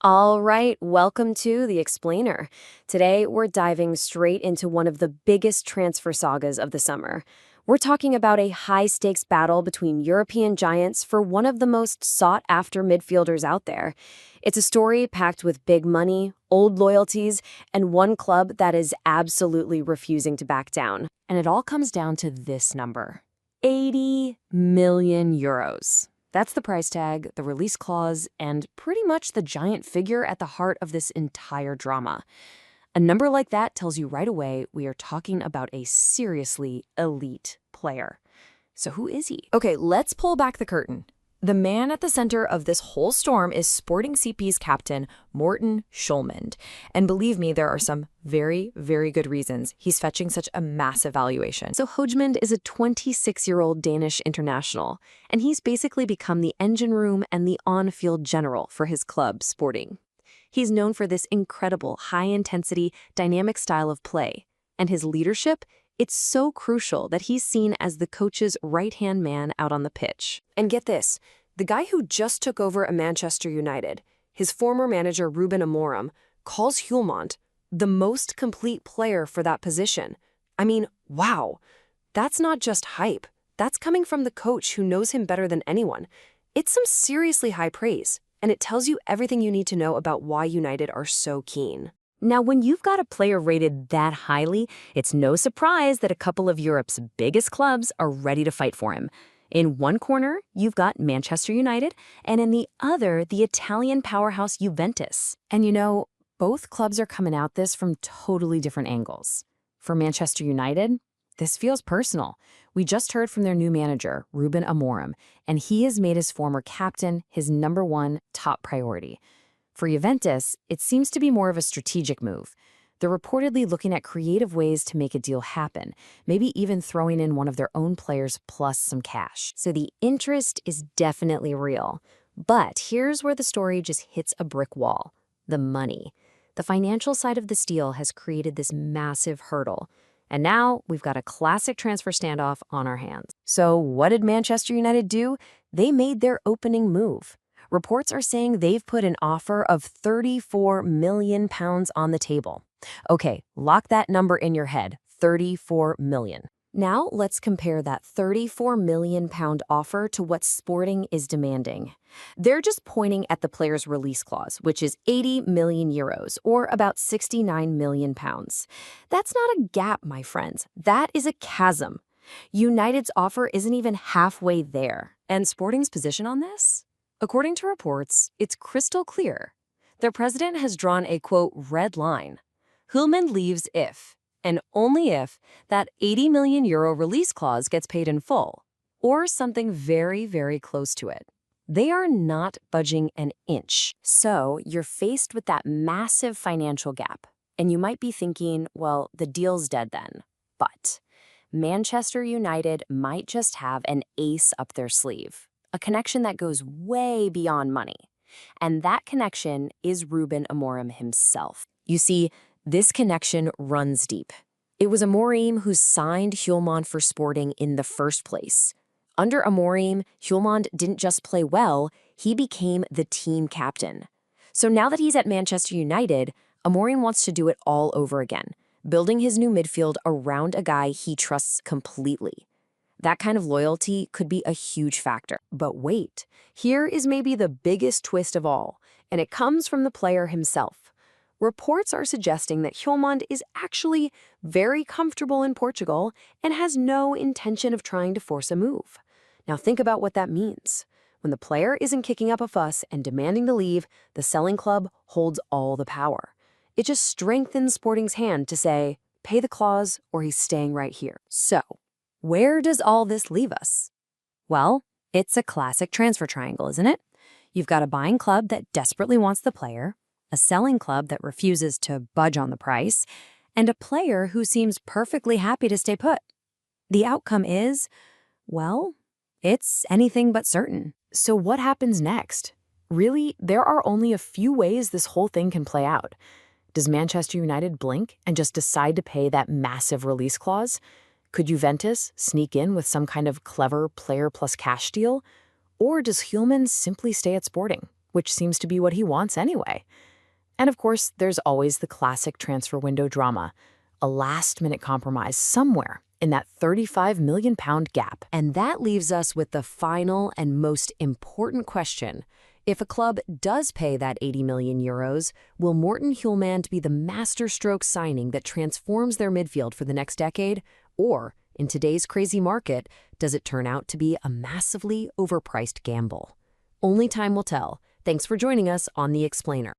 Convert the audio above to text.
All right, welcome to The Explainer. Today, we're diving straight into one of the biggest transfer sagas of the summer. We're talking about a high-stakes battle between European giants for one of the most sought-after midfielders out there. It's a story packed with big money, old loyalties, and one club that is absolutely refusing to back down. And it all comes down to this number: 80 million euros. That's the price tag, the release clause, and pretty much the giant figure at the heart of this entire drama. A number like that tells you right away we are talking about a seriously elite player. So who is he? Okay, let's pull back the curtain. The man at the center of this whole storm is Sporting CP's captain, Morten Hjulmand. And believe me, there are some very, very good reasons he's fetching such a massive valuation. So Hjulmand is a 26-year-old Danish international, and he's basically become the engine room and the on-field general for his club, Sporting. He's known for this incredible, high-intensity, dynamic style of play. And his leadership, it's so crucial that he's seen as the coach's right-hand man out on the pitch. And get this, the guy who just took over at Manchester United, his former manager Ruben Amorim, calls Hjulmand the most complete player for that position. I mean, wow, that's not just hype. That's coming from the coach who knows him better than anyone. It's some seriously high praise, and it tells you everything you need to know about why United are so keen. Now, when you've got a player rated that highly, it's no surprise that a couple of Europe's biggest clubs are ready to fight for him. In one corner, you've got Manchester United, and in the other, the Italian powerhouse Juventus. And you know, both clubs are coming at this from totally different angles. For Manchester United, this feels personal. We just heard from their new manager, Ruben Amorim, and he has made his former captain his #1 top priority. For Juventus, it seems to be more of a strategic move. They're reportedly looking at creative ways to make a deal happen, maybe even throwing in one of their own players plus some cash. So the interest is definitely real. But here's where the story just hits a brick wall: the money. The financial side of this deal has created this massive hurdle. And now we've got a classic transfer standoff on our hands. So what did Manchester United do? They made their opening move. Reports are saying they've put an offer of £34 million on the table. Okay, lock that number in your head, 34 million. Now let's compare that £34 million offer to what Sporting is demanding. They're just pointing at the player's release clause, which is 80 million euros, or about 69 million pounds. That's not a gap, my friends. That is a chasm. United's offer isn't even halfway there. And Sporting's position on this? According to reports, it's crystal clear. Their president has drawn a, quote, red line. Hjulmand leaves if, and only if, that 80 million euro release clause gets paid in full, or something very, very close to it. They are not budging an inch. So you're faced with that massive financial gap. And you might be thinking, well, the deal's dead then. But Manchester United might just have an ace up their sleeve. A connection that goes way beyond money. And that connection is Ruben Amorim himself. You see, this connection runs deep. It was Amorim who signed Hjulmand for Sporting in the first place. Under Amorim, Hjulmand didn't just play well, he became the team captain. So now that he's at Manchester United, Amorim wants to do it all over again, building his new midfield around a guy he trusts completely. That kind of loyalty could be a huge factor. But wait, here is maybe the biggest twist of all, and it comes from the player himself. Reports are suggesting that Hjulmand is actually very comfortable in Portugal and has no intention of trying to force a move. Now think about what that means. When the player isn't kicking up a fuss and demanding to leave, the selling club holds all the power. It just strengthens Sporting's hand to say, pay the clause or he's staying right here. So, where does all this leave us? Well, it's a classic transfer triangle, isn't it? You've got a buying club that desperately wants the player, a selling club that refuses to budge on the price, and a player who seems perfectly happy to stay put. The outcome is, well, it's anything but certain. So what happens next? Really, there are only a few ways this whole thing can play out. Does Manchester United blink and just decide to pay that massive release clause? Could Juventus sneak in with some kind of clever player plus cash deal? Or does Hjulmand simply stay at Sporting, which seems to be what he wants anyway. And of course, there's always the classic transfer window drama, a last-minute compromise somewhere in that £35 million gap. And that leaves us with the final and most important question. If a club does pay that 80 million euros, will Morten Hjulmand be the masterstroke signing that transforms their midfield for the next decade? Or, in today's crazy market, does it turn out to be a massively overpriced gamble? Only time will tell. Thanks for joining us on The Explainer.